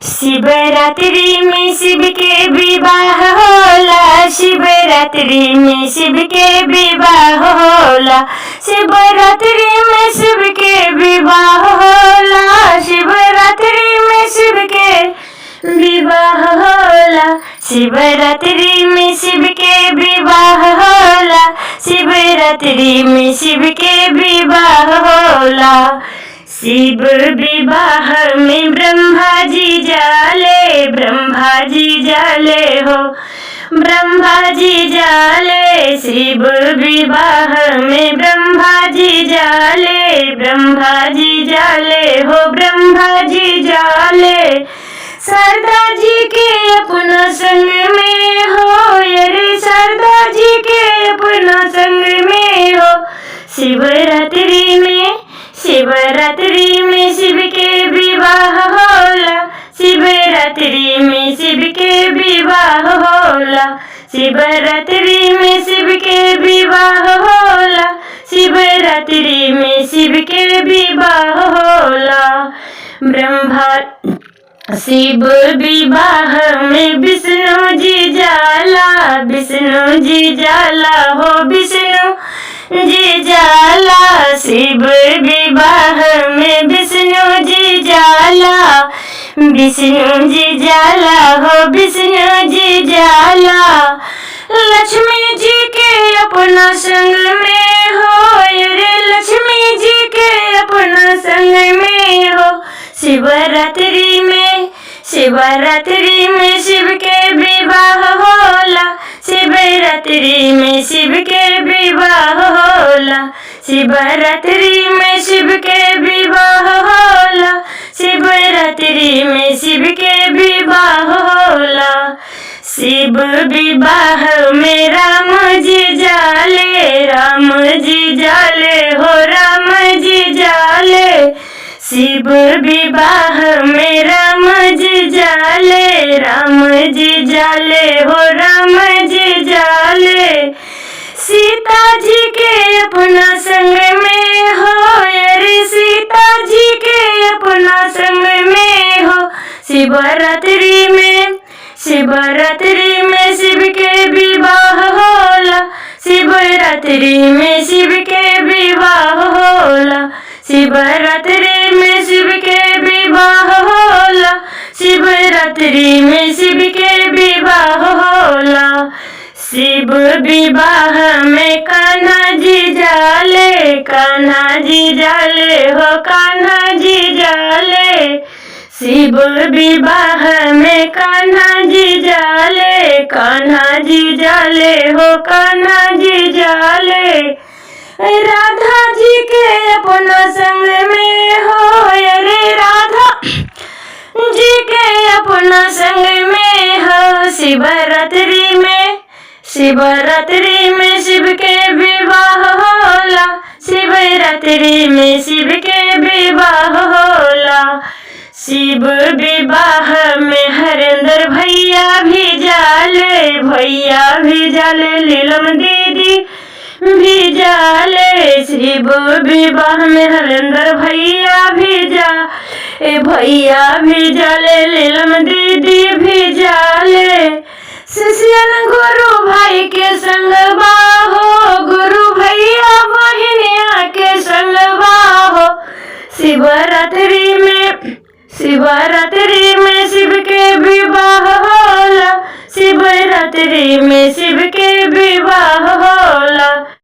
शिवरात्रि में शिव के विवाह होला, शिवरात्रि में शिव के विवाह होला, शिवरात्रि में शिव के विवाह होला, शिवरात्रि में शिव के विवाह होला, शिवरात्रि में शिव के विवाह होला, शिवरात्रि में शिव के विवाह होला। शिव विवाह में ब्रह्मा जी जाले, ब्रह्मा जी जाले हो, ब्रह्मा जी जाले। शिव विवाह में ब्रह्मा जी जाले, ब्रह्मा जी जाले हो, ब्रह्मा जी जाले। शारदा जी के अपना संग में हो, अरे शारदा जी के अपना संग में हो। शिवरात्रि में शिवरात्रि में शिव के विवाह होला, शिवरात्रि में शिव के विवाह होला, शिवरात्रि में शिव के विवाह होला, शिवरात्रि में शिव के विवाह होला। ब्रह्मा शिव विवाह में विष्णु जी जाला, विष्णु जी जाला हो, विष्णु जी जाला। शिव विवाह में विष्णु जी जाला, विष्णु जी जाला हो, विष्णु जी जाला। लक्ष्मी जी के अपना संग में हो, अरे लक्ष्मी जी के अपना संग में हो। शिवरात्रि में शिवरात्रि में शिव के विवाह होला, शिवरात्रि में शिव के विवाह होला, शिवरात्रि में शिव के विवाह होला, शिवरात्रि में शिव के विवाह होला। शिव विवाह में राम जी जाले, राम जी जाले हो, राम जी जाले। शिव विवाह में राम जी जाले, राम जी जाले हो, राम जी जाले। सीता जी के अपना संग में हो, अरे सीता जी के अपना संग में हो। शिवरात्रि में शिवरात्रि में शिव के विवाह होला, शिवरात्रि में शिव के विवाह होला, शिवरात्रि में शिव के विवाह होला, शिवरात्रि में शिव के विवाह होला। शिव विवाह में कान्हा जी जाले, कान्हा जी जाले हो, कान्हा जी जाले। शिव विवाह में कान्हा जी जाले, कान्हा जी जाले हो, कान्हा जी जाले। राधा जी के अपना संग में हो, अरे राधा जी के अपना संग में हो। शिवरात्रि में शिवरात्रि में शिव के विवाह होला, शिवरात्रि में शिव के विवाह होला। शिव विवाह में हरेंद्र भैया भी जाले, भैया भी जाले, लीलम दीदी भी जाले। शिव विवाह में हरेंद्र भैया भी भैया भी जाले, लीलम दीदी भी जाले। शिष्यन गुरु भाई के संगवा हो, गुरु भैया बहनिया के संगवा हो। शिवरात्रि में शिव के विवाह होला, शिवरात्रि में शिव के विवाह